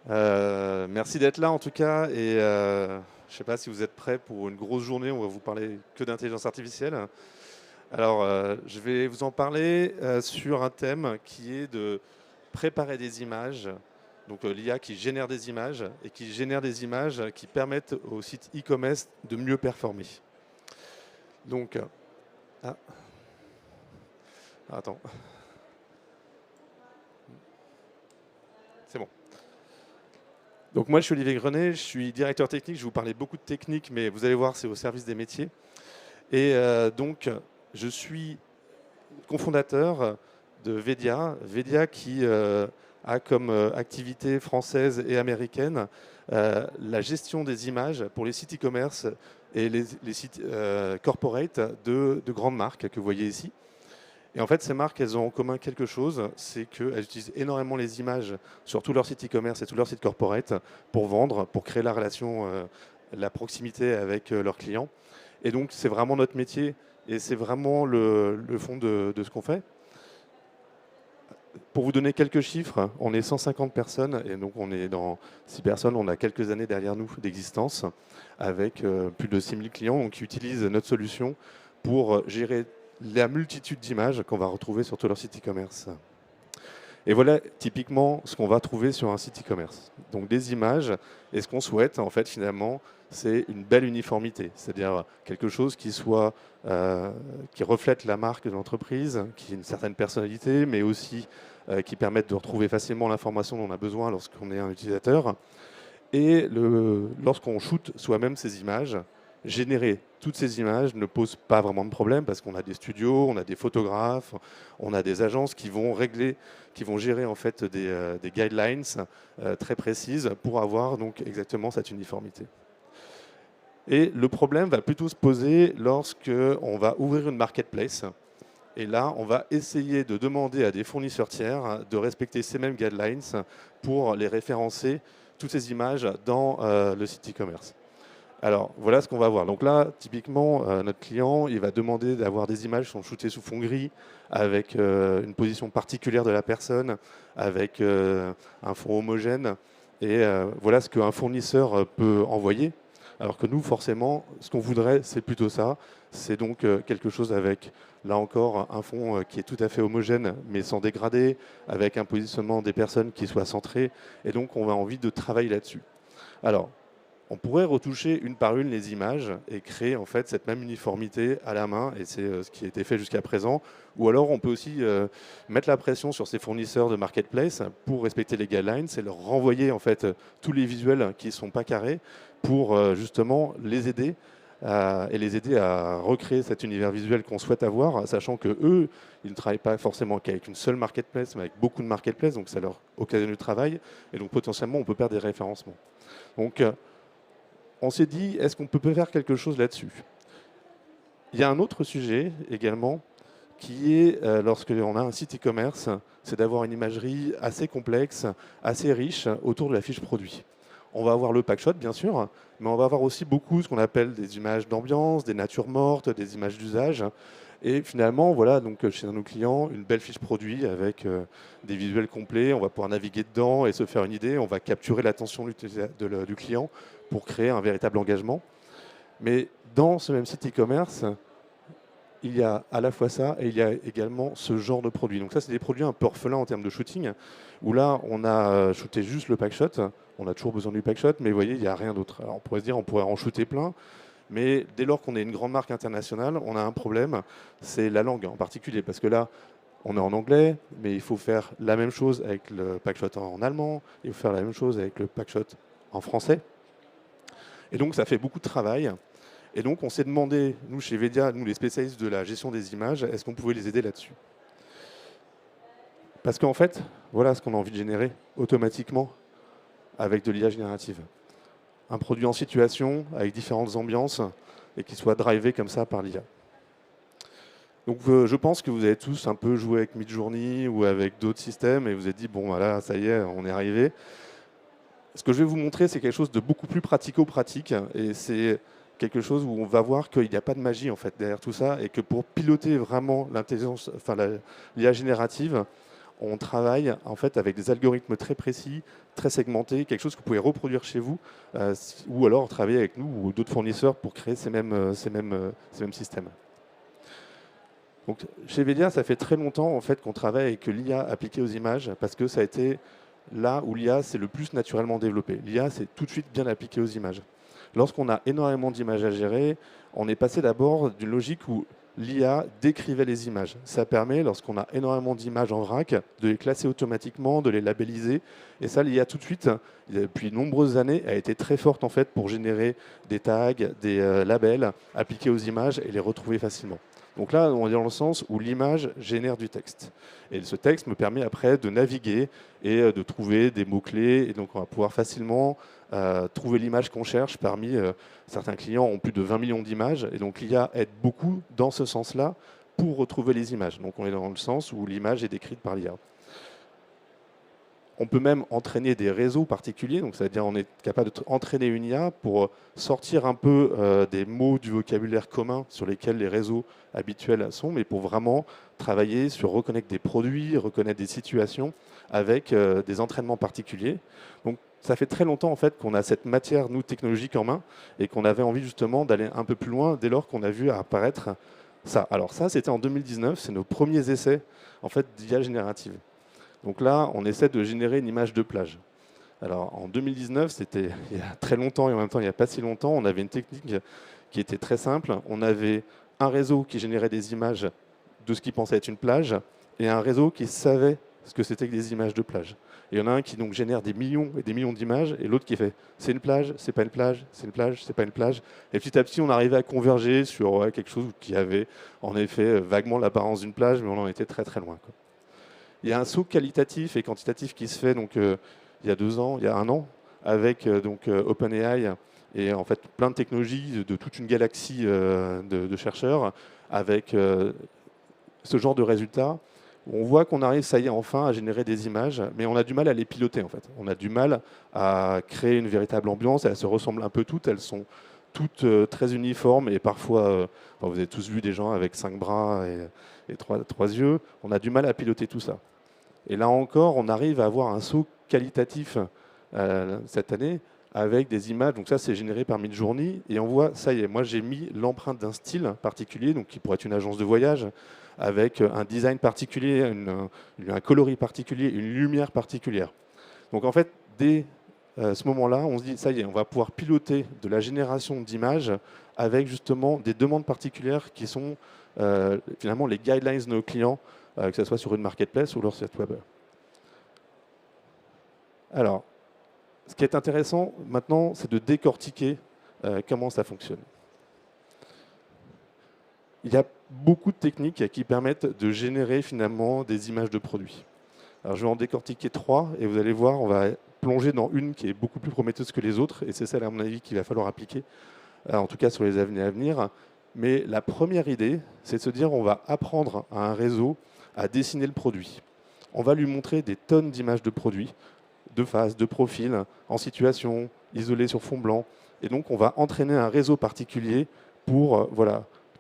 Merci d'être là en tout cas. Et je ne sais pas si vous êtes prêts pour une grosse journée. On va vous parler que d'intelligence artificielle. Alors, je vais vous en parler sur un thème qui est de préparer des images. Donc, l'IA qui génère des images et qui génère des images qui permettent au site e-commerce de mieux performer. Donc, ah, attends, c'est bon. Donc moi, je suis Olivier Grenet, je suis directeur technique. Je vais vous parler beaucoup de technique, mais vous allez voir, c'est au service des métiers. Et donc, je suis cofondateur de Vedia. Vedia qui a comme activité française et américaine la gestion des images pour les sites e-commerce et les sites corporate de grandes marques que vous voyez ici. Et en fait, ces marques, elles ont en commun quelque chose, c'est qu'elles utilisent énormément les images sur tous leurs sites e-commerce et tous leurs sites corporate pour vendre, pour créer la relation, la proximité avec leurs clients. Et donc, c'est vraiment notre métier et c'est vraiment le fond de ce qu'on fait. Pour vous donner quelques chiffres, on est 150 personnes et donc on est dans 6 personnes. On a quelques années derrière nous d'existence avec plus de 6000 clients donc, qui utilisent notre solution pour gérer la multitude d'images qu'on va retrouver sur tout leur site e-commerce. Et voilà typiquement ce qu'on va trouver sur un site e-commerce. Donc des images, et ce qu'on souhaite en fait finalement, c'est une belle uniformité, c'est-à-dire quelque chose qui soit qui reflète la marque de l'entreprise, qui ait une certaine personnalité, mais aussi qui permette de retrouver facilement l'information dont on a besoin lorsqu'on est un utilisateur. Et lorsqu'on shoot soi-même ces images, générer toutes ces images ne pose pas vraiment de problème parce qu'on a des studios, on a des photographes, on a des agences qui vont régler, qui vont gérer en fait des guidelines très précises pour avoir donc exactement cette uniformité. Et le problème va plutôt se poser lorsque on va ouvrir une marketplace. Et là, on va essayer de demander à des fournisseurs tiers de respecter ces mêmes guidelines pour les référencer, toutes ces images, dans le site e-commerce. Alors, voilà ce qu'on va voir. Donc là, typiquement, notre client, il va demander d'avoir des images qui sont shootées sous fond gris, avec une position particulière de la personne, avec un fond homogène. Et voilà ce qu'un fournisseur peut envoyer. Alors que nous, forcément, ce qu'on voudrait, c'est plutôt ça. C'est donc quelque chose avec, là encore, un fond qui est tout à fait homogène, mais sans dégradé, avec un positionnement des personnes qui soit centré. Et donc, on a envie de travailler là-dessus. Alors, on pourrait retoucher une par une les images et créer en fait cette même uniformité à la main, et c'est ce qui a été fait jusqu'à présent. Ou alors on peut aussi mettre la pression sur ces fournisseurs de marketplace pour respecter les guidelines et leur renvoyer en fait tous les visuels qui ne sont pas carrés pour justement les aider et les aider à recréer cet univers visuel qu'on souhaite avoir, sachant que eux, ils ne travaillent pas forcément qu'avec une seule marketplace, mais avec beaucoup de marketplaces, donc ça leur occasionne du travail, et donc potentiellement on peut perdre des référencements. Donc on s'est dit, est-ce qu'on peut faire quelque chose là-dessus? Il y a un autre sujet également qui est, lorsque on a un site e-commerce, c'est d'avoir une imagerie assez complexe, assez riche autour de la fiche produit. On va avoir le packshot, bien sûr, mais on va avoir aussi beaucoup ce qu'on appelle des images d'ambiance, des natures mortes, des images d'usage. Et finalement, voilà, donc chez nos clients, une belle fiche produit avec des visuels complets. On va pouvoir naviguer dedans et se faire une idée. On va capturer l'attention du client pour créer un véritable engagement. Mais dans ce même site e-commerce, il y a à la fois ça et il y a également ce genre de produits. Donc ça, c'est des produits un peu orphelins en termes de shooting, où là, on a shooté juste le packshot. On a toujours besoin du packshot, mais vous voyez, il n'y a rien d'autre. Alors on pourrait se dire, on pourrait en shooter plein, mais dès lors qu'on est une grande marque internationale, on a un problème, c'est la langue en particulier, parce que là, on est en anglais, mais il faut faire la même chose avec le packshot en allemand, il faut faire la même chose avec le packshot en français. Et donc, ça fait beaucoup de travail. Et donc, on s'est demandé, nous, chez Vedia, nous, les spécialistes de la gestion des images, est-ce qu'on pouvait les aider là-dessus? Parce qu'en fait, voilà ce qu'on a envie de générer automatiquement avec de l'IA générative. Un produit en situation, avec différentes ambiances, et qui soit drivé comme ça par l'IA. Donc, je pense que vous avez tous un peu joué avec Midjourney ou avec d'autres systèmes, et vous avez dit, bon, voilà, ça y est, on est arrivé. Ce que je vais vous montrer, c'est quelque chose de beaucoup plus pratico-pratique, et c'est quelque chose où on va voir qu'il n'y a pas de magie en fait derrière tout ça, et que pour piloter vraiment l'intelligence, enfin l'IA générative, on travaille en fait avec des algorithmes très précis, très segmentés, quelque chose que vous pouvez reproduire chez vous, ou alors travailler avec nous ou d'autres fournisseurs pour créer ces mêmes systèmes. Donc, chez Velia, ça fait très longtemps en fait, qu'on travaille avec l'IA appliquée aux images, parce que ça a été là où l'IA s'est le plus naturellement développée. L'IA, c'est tout de suite bien appliqué aux images. Lorsqu'on a énormément d'images à gérer, on est passé d'abord d'une logique où l'IA décrivait les images. Ça permet, lorsqu'on a énormément d'images en vrac, de les classer automatiquement, de les labelliser. Et ça, l'IA tout de suite, depuis de nombreuses années, a été très forte en fait pour générer des tags, des labels appliqués aux images et les retrouver facilement. Donc là, on est dans le sens où l'image génère du texte. Et ce texte me permet après de naviguer et de trouver des mots-clés. Et donc on va pouvoir facilement trouver l'image qu'on cherche parmi certains clients ont plus de 20 millions d'images. Et donc l'IA aide beaucoup dans ce sens-là pour retrouver les images. Donc on est dans le sens où l'image est décrite par l'IA. On peut même entraîner des réseaux particuliers, donc c'est-à-dire on est capable d'entraîner une IA pour sortir un peu des mots du vocabulaire commun sur lesquels les réseaux habituels sont, mais pour vraiment travailler sur reconnaître des produits, reconnaître des situations avec des entraînements particuliers. Donc ça fait très longtemps en fait qu'on a cette matière, nous, technologique en main, et qu'on avait envie justement d'aller un peu plus loin dès lors qu'on a vu apparaître ça. Alors ça, c'était en 2019, c'est nos premiers essais en fait d'IA générative. Donc là, on essaie de générer une image de plage. Alors en 2019, c'était il y a très longtemps et en même temps il n'y a pas si longtemps, on avait une technique qui était très simple. On avait un réseau qui générait des images de ce qui pensait être une plage et un réseau qui savait ce que c'était que des images de plage. Et il y en a un qui donc génère des millions et des millions d'images et l'autre qui fait c'est une plage, c'est pas une plage, c'est une plage, c'est pas une plage. Et petit à petit, on arrivait à converger sur quelque chose qui avait en effet vaguement l'apparence d'une plage, mais on en était très très loin, quoi. Il y a un saut qualitatif et quantitatif qui se fait donc, il y a 2 ans, il y a 1 an, avec OpenAI et en fait plein de technologies de toute une galaxie de chercheurs, avec ce genre de résultats. On voit qu'on arrive, ça y est, enfin à générer des images, mais on a du mal à les piloter en fait. On a du mal à créer une véritable ambiance. Elles se ressemblent un peu toutes. Elles sont toutes très uniformes et parfois, vous avez tous vu des gens avec 5 bras et 3 yeux. On a du mal à piloter tout ça. Et là encore, on arrive à avoir un saut qualitatif cette année avec des images. Donc ça, c'est généré par Midjourney. Et on voit, ça y est, moi j'ai mis l'empreinte d'un style particulier, donc qui pourrait être une agence de voyage, avec un design particulier, un coloris particulier, une lumière particulière. Donc en fait, dès ce moment-là, on se dit, ça y est, on va pouvoir piloter de la génération d'images avec justement des demandes particulières qui sont finalement les guidelines de nos clients, que ce soit sur une marketplace ou leur site web. Alors, ce qui est intéressant maintenant, c'est de décortiquer comment ça fonctionne. Il y a beaucoup de techniques qui permettent de générer finalement des images de produits. Alors, je vais en décortiquer 3 et vous allez voir, on va plonger dans une qui est beaucoup plus prometteuse que les autres et c'est celle, à mon avis, qu'il va falloir appliquer, en tout cas sur les années à venir. Mais la première idée, c'est de se dire on va apprendre à un réseau à dessiner le produit. On va lui montrer des tonnes d'images de produits, de faces, de profils, en situation, isolés sur fond blanc. Et donc, on va entraîner un réseau particulier pour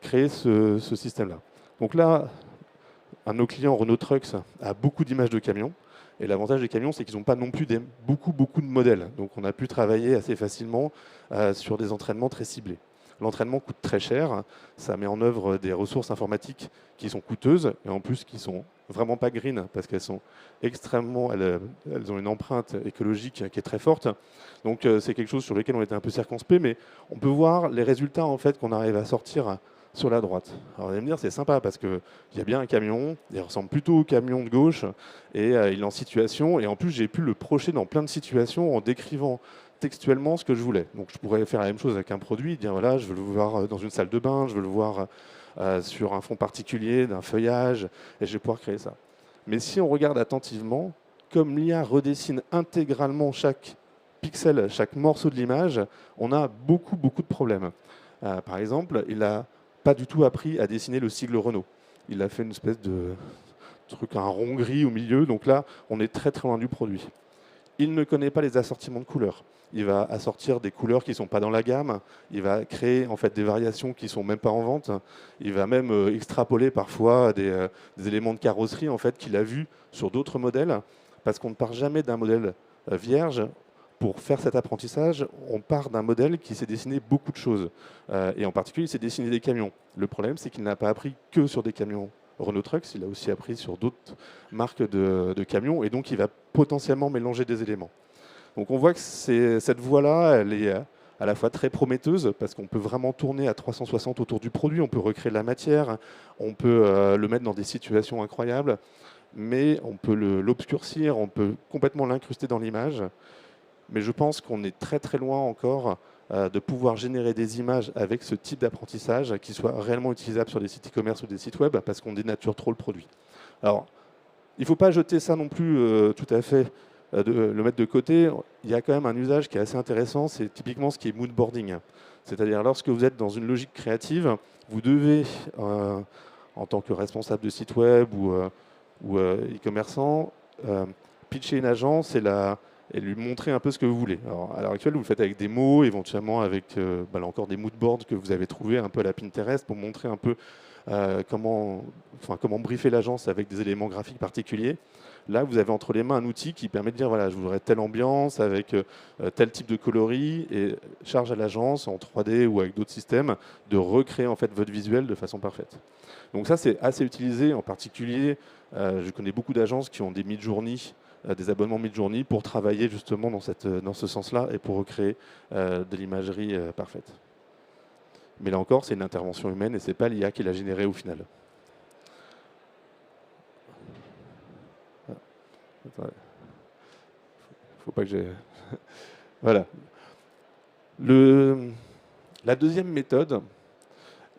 créer ce système-là. Donc là, un de nos clients, Renault Trucks, a beaucoup d'images de camions. Et l'avantage des camions, c'est qu'ils n'ont pas non plus beaucoup de modèles. Donc on a pu travailler assez facilement sur des entraînements très ciblés. L'entraînement coûte très cher, ça met en œuvre des ressources informatiques qui sont coûteuses et en plus qui sont vraiment pas green parce qu'elles sont extrêmement, elles ont une empreinte écologique qui est très forte. Donc c'est quelque chose sur lequel on était un peu circonspect, mais on peut voir les résultats en fait qu'on arrive à sortir sur la droite. Alors vous allez me dire c'est sympa parce qu'il y a bien un camion, il ressemble plutôt au camion de gauche et il est en situation et en plus j'ai pu le projeter dans plein de situations en décrivant textuellement ce que je voulais. Donc je pourrais faire la même chose avec un produit, dire voilà, je veux le voir dans une salle de bain, je veux le voir sur un fond particulier, d'un feuillage, et je vais pouvoir créer ça. Mais si on regarde attentivement, comme l'IA redessine intégralement chaque pixel, chaque morceau de l'image, on a beaucoup de problèmes. Par exemple, il n'a pas du tout appris à dessiner le sigle Renault. Il a fait une espèce de truc, un rond gris au milieu, donc là, on est très loin du produit. Il ne connaît pas les assortiments de couleurs. Il va assortir des couleurs qui ne sont pas dans la gamme. Il va créer en fait des variations qui ne sont même pas en vente. Il va même extrapoler parfois des éléments de carrosserie en fait, qu'il a vus sur d'autres modèles, parce qu'on ne part jamais d'un modèle vierge. Pour faire cet apprentissage, on part d'un modèle qui s'est dessiné beaucoup de choses. Et en particulier, il s'est dessiné des camions. Le problème, c'est qu'il n'a pas appris que sur des camions Renault Trucks, il a aussi appris sur d'autres marques de camions, et donc il va potentiellement mélanger des éléments. Donc on voit que cette voie-là, elle est à la fois très prometteuse, parce qu'on peut vraiment tourner à 360 autour du produit, on peut recréer de la matière, on peut le mettre dans des situations incroyables, mais on peut l'obscurcir, on peut complètement l'incruster dans l'image. Mais je pense qu'on est très très loin encore de pouvoir générer des images avec ce type d'apprentissage qui soit réellement utilisable sur des sites e-commerce ou des sites web, parce qu'on dénature trop le produit. Alors, il ne faut pas jeter ça non plus tout à fait, le mettre de côté. Il y a quand même un usage qui est assez intéressant, c'est typiquement ce qui est moodboarding. C'est-à-dire lorsque vous êtes dans une logique créative, vous devez, en tant que responsable de site web ou e-commerçant, pitcher une agence et lui montrer un peu ce que vous voulez. Alors, à l'heure actuelle, vous le faites avec des mots, éventuellement avec là encore des moodboards que vous avez trouvés un peu à la Pinterest pour montrer un peu comment briefer l'agence avec des éléments graphiques particuliers. Là, vous avez entre les mains un outil qui permet de dire voilà, je voudrais telle ambiance avec tel type de coloris, et charge à l'agence en 3D ou avec d'autres systèmes de recréer en fait votre visuel de façon parfaite. Donc ça, c'est assez utilisé. En particulier, je connais beaucoup d'agences qui ont des mid-journey, des abonnements mid-journey pour travailler justement dans ce sens-là et pour recréer de l'imagerie parfaite. Mais là encore, c'est une intervention humaine et ce n'est pas l'IA qui l'a généré au final. Faut pas que j'ai... Voilà. La deuxième méthode,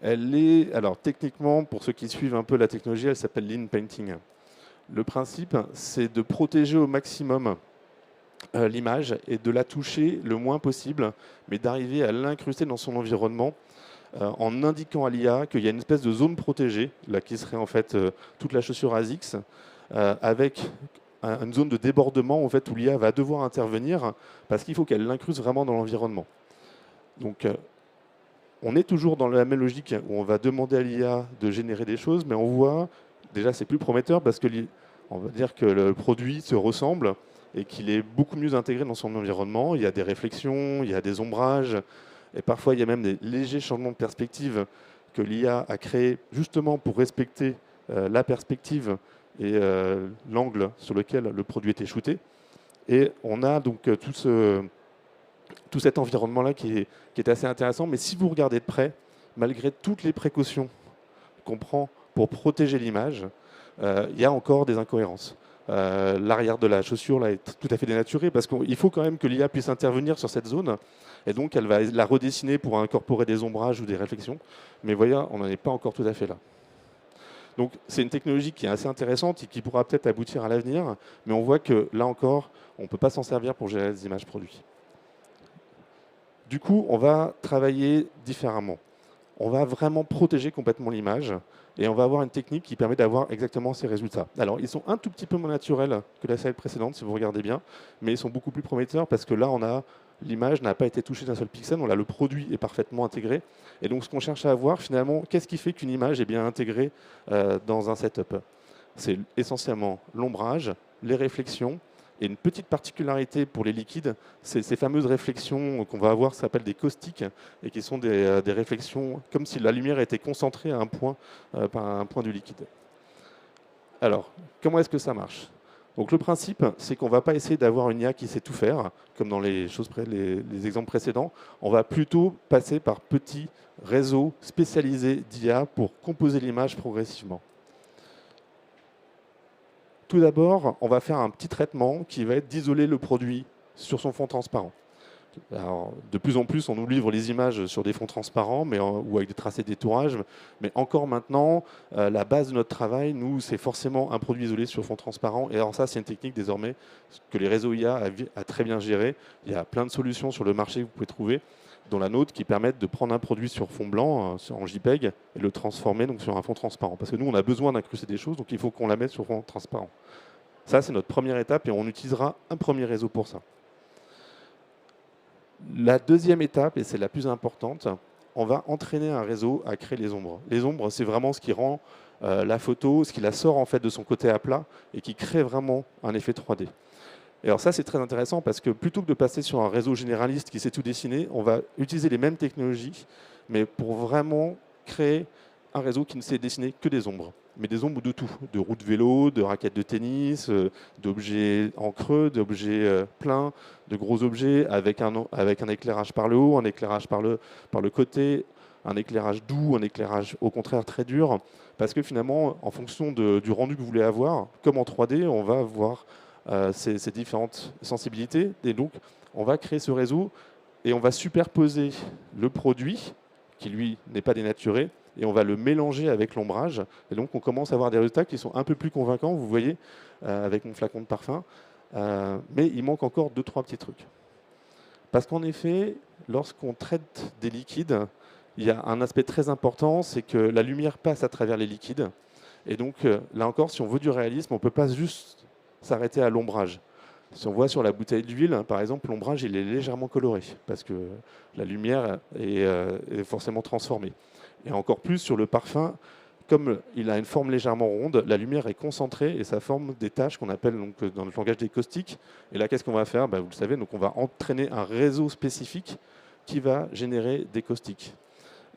elle est... Alors techniquement, pour ceux qui suivent un peu la technologie, elle s'appelle Lean Painting. Le principe, c'est de protéger au maximum l'image et de la toucher le moins possible, mais d'arriver à l'incruster dans son environnement en indiquant à l'IA qu'il y a une espèce de zone protégée, là, qui serait en fait toute la chaussure ASICS, avec une zone de débordement en fait, où l'IA va devoir intervenir parce qu'il faut qu'elle l'incruste vraiment dans l'environnement. Donc, on est toujours dans la même logique où on va demander à l'IA de générer des choses, mais on voit, déjà c'est plus prometteur parce que on va dire que le produit se ressemble et qu'il est beaucoup mieux intégré dans son environnement. Il y a des réflexions, il y a des ombrages, et parfois il y a même des légers changements de perspective que l'IA a créés justement pour respecter la perspective et l'angle sur lequel le produit était shooté. Et on a donc tout cet environnement-là qui est assez intéressant. Mais si vous regardez de près, malgré toutes les précautions qu'on prend pour protéger l'image, il y a encore des incohérences. L'arrière de la chaussure là, est tout à fait dénaturé parce qu'il faut quand même que l'IA puisse intervenir sur cette zone. Et donc, elle va la redessiner pour incorporer des ombrages ou des réflexions. Mais voyez, on n'en est pas encore tout à fait là. Donc, c'est une technologie qui est assez intéressante et qui pourra peut-être aboutir à l'avenir. Mais on voit que là encore, on ne peut pas s'en servir pour gérer les images produits. Du coup, on va travailler différemment. On va vraiment protéger complètement l'image et on va avoir une technique qui permet d'avoir exactement ces résultats. Alors, ils sont un tout petit peu moins naturels que la slide précédente, si vous regardez bien, mais ils sont beaucoup plus prometteurs parce que là, l'image n'a pas été touchée d'un seul pixel, le produit est parfaitement intégré. Et donc, ce qu'on cherche à avoir, finalement, qu'est-ce qui fait qu'une image est bien intégrée dans un setup? C'est essentiellement l'ombrage, les réflexions, et une petite particularité pour les liquides, c'est ces fameuses réflexions qu'on va avoir, ça s'appelle des caustiques, et qui sont des réflexions comme si la lumière était concentrée à un point, par un point du liquide. Alors, comment est-ce que ça marche? Donc le principe, c'est qu'on ne va pas essayer d'avoir une IA qui sait tout faire, comme dans les exemples précédents. On va plutôt passer par petits réseaux spécialisés d'IA pour composer l'image progressivement. Tout d'abord, on va faire un petit traitement qui va être d'isoler le produit sur son fond transparent. Alors, de plus en plus, on nous livre les images sur des fonds transparents ou avec des tracés de détourage. Mais encore maintenant, la base de notre travail, nous, c'est forcément un produit isolé sur fond transparent. Et alors ça, c'est une technique désormais que les réseaux IA a très bien géré. Il y a plein de solutions sur le marché que vous pouvez trouver, dont la nôtre, qui permettent de prendre un produit sur fond blanc, en JPEG, et le transformer donc, sur un fond transparent. Parce que nous, on a besoin d'incruster des choses, donc il faut qu'on la mette sur fond transparent. Ça, c'est notre première étape et on utilisera un premier réseau pour ça. La deuxième étape, et c'est la plus importante, on va entraîner un réseau à créer les ombres. Les ombres, c'est vraiment ce qui rend la photo, ce qui la sort en fait de son côté à plat et qui crée vraiment un effet 3D. Et alors ça, c'est très intéressant parce que plutôt que de passer sur un réseau généraliste qui sait tout dessiner, on va utiliser les mêmes technologies, mais pour vraiment créer un réseau qui ne sait dessiner que des ombres. Mais des ombres de tout, de roues de vélo, de raquettes de tennis, d'objets en creux, d'objets pleins, de gros objets avec un éclairage par le haut, un éclairage par le côté, un éclairage doux, un éclairage au contraire très dur. Parce que finalement, en fonction du rendu que vous voulez avoir, comme en 3D, on va voir ces différentes sensibilités. Et donc, on va créer ce réseau et on va superposer le produit, qui lui n'est pas dénaturé, et on va le mélanger avec l'ombrage. Et donc, on commence à avoir des résultats qui sont un peu plus convaincants, vous voyez, avec mon flacon de parfum. Mais il manque encore 2-3 petits trucs. Parce qu'en effet, lorsqu'on traite des liquides, il y a un aspect très important, c'est que la lumière passe à travers les liquides. Et donc, là encore, si on veut du réalisme, on ne peut pas juste s'arrêter à l'ombrage. Si on voit sur la bouteille d'huile, par exemple, l'ombrage il est légèrement coloré parce que la lumière est forcément transformée. Et encore plus sur le parfum, comme il a une forme légèrement ronde, la lumière est concentrée et ça forme des taches qu'on appelle donc, dans le langage des caustiques. Et là, qu'est-ce qu'on va faire? Vous le savez, donc on va entraîner un réseau spécifique qui va générer des caustiques.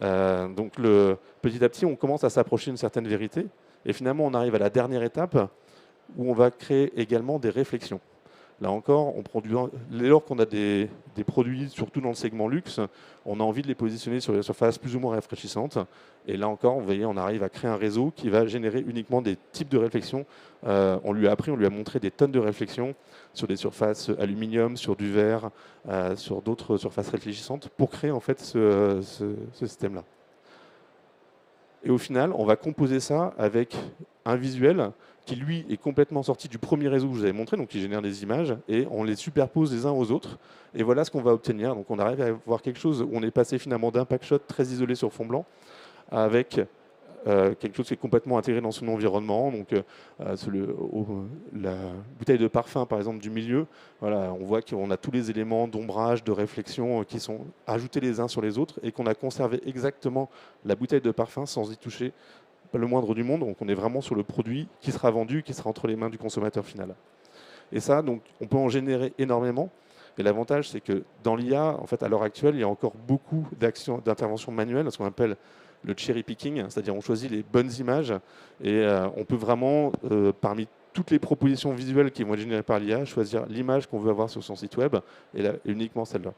Donc petit à petit, on commence à s'approcher d'une certaine vérité. Et finalement, on arrive à la dernière étape où on va créer également des réflexions. Là encore, dès lors qu'on a des produits, surtout dans le segment luxe, on a envie de les positionner sur des surfaces plus ou moins rafraîchissantes. Et là encore, vous voyez, on arrive à créer un réseau qui va générer uniquement des types de réflexions. On lui a montré des tonnes de réflexions sur des surfaces aluminium, sur du verre, sur d'autres surfaces réfléchissantes pour créer en fait ce système-là. Et au final, on va composer ça avec un visuel qui, lui, est complètement sorti du premier réseau que je vous avais montré, donc qui génère des images, et on les superpose les uns aux autres. Et voilà ce qu'on va obtenir. Donc on arrive à avoir quelque chose où on est passé finalement d'un packshot très isolé sur fond blanc avec quelque chose qui est complètement intégré dans son environnement. Donc la bouteille de parfum, par exemple, du milieu, voilà, on voit qu'on a tous les éléments d'ombrage, de réflexion qui sont ajoutés les uns sur les autres et qu'on a conservé exactement la bouteille de parfum sans y toucher pas le moindre du monde. Donc on est vraiment sur le produit qui sera vendu, qui sera entre les mains du consommateur final. Et ça, donc, on peut en générer énormément. Et l'avantage, c'est que dans l'IA, en fait, à l'heure actuelle, il y a encore beaucoup d'interventions manuelles, ce qu'on appelle le cherry picking, c'est-à-dire on choisit les bonnes images et on peut vraiment, parmi toutes les propositions visuelles qui vont être générées par l'IA, choisir l'image qu'on veut avoir sur son site web et uniquement celle-là.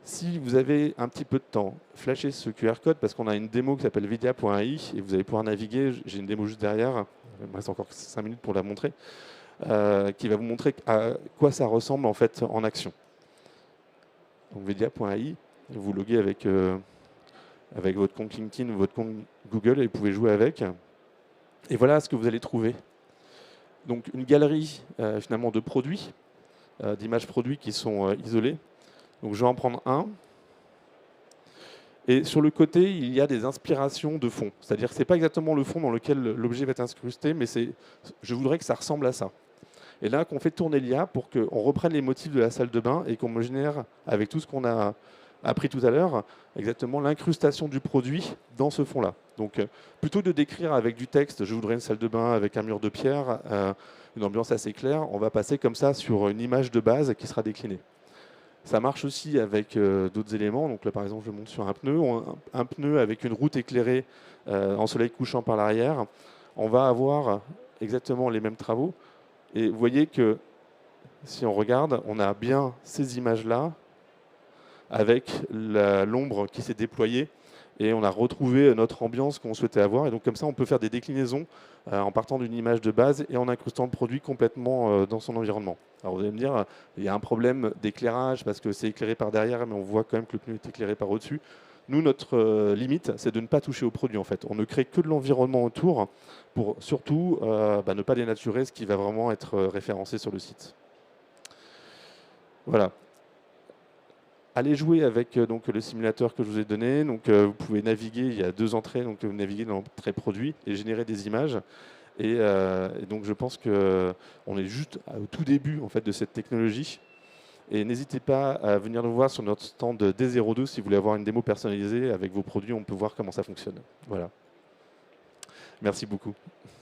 Si vous avez un petit peu de temps, flashez ce QR code parce qu'on a une démo qui s'appelle vidia.ai et vous allez pouvoir naviguer. J'ai une démo juste derrière, il me reste encore 5 minutes pour la montrer, qui va vous montrer à quoi ça ressemble en fait en action. Donc vidia.ai, vous loguez avec votre compte LinkedIn ou votre compte Google et vous pouvez jouer avec. Et voilà ce que vous allez trouver. Donc une galerie finalement de produits, d'images produits qui sont isolées. Donc je vais en prendre un. Et sur le côté, il y a des inspirations de fond. C'est-à-dire que ce n'est pas exactement le fond dans lequel l'objet va être incrusté, mais je voudrais que ça ressemble à ça. Et là, qu'on fait tourner l'IA pour qu'on reprenne les motifs de la salle de bain et qu'on me génère, avec tout ce qu'on a appris tout à l'heure, exactement l'incrustation du produit dans ce fond-là. Donc, plutôt que de décrire avec du texte, je voudrais une salle de bain avec un mur de pierre, une ambiance assez claire, on va passer comme ça sur une image de base qui sera déclinée. Ça marche aussi avec d'autres éléments. Donc là, par exemple, je monte sur un pneu. Un pneu avec une route éclairée en soleil couchant par l'arrière. On va avoir exactement les mêmes travaux. Et vous voyez que si on regarde, on a bien ces images-là avec l'ombre qui s'est déployée. Et on a retrouvé notre ambiance qu'on souhaitait avoir. Et donc comme ça, on peut faire des déclinaisons en partant d'une image de base et en incrustant le produit complètement dans son environnement. Alors vous allez me dire, il y a un problème d'éclairage parce que c'est éclairé par derrière, mais on voit quand même que le pneu est éclairé par au-dessus. Nous, notre limite, c'est de ne pas toucher au produit en fait. On ne crée que de l'environnement autour pour surtout ne pas dénaturer ce qui va vraiment être référencé sur le site. Voilà. Allez jouer avec donc, le simulateur que je vous ai donné. Donc, vous pouvez naviguer, il y a 2 entrées, donc vous naviguez dans l'entrée produit et générer des images. Et donc je pense qu'on est juste au tout début en fait, de cette technologie. Et n'hésitez pas à venir nous voir sur notre stand D02 si vous voulez avoir une démo personnalisée avec vos produits, on peut voir comment ça fonctionne. Voilà. Merci beaucoup.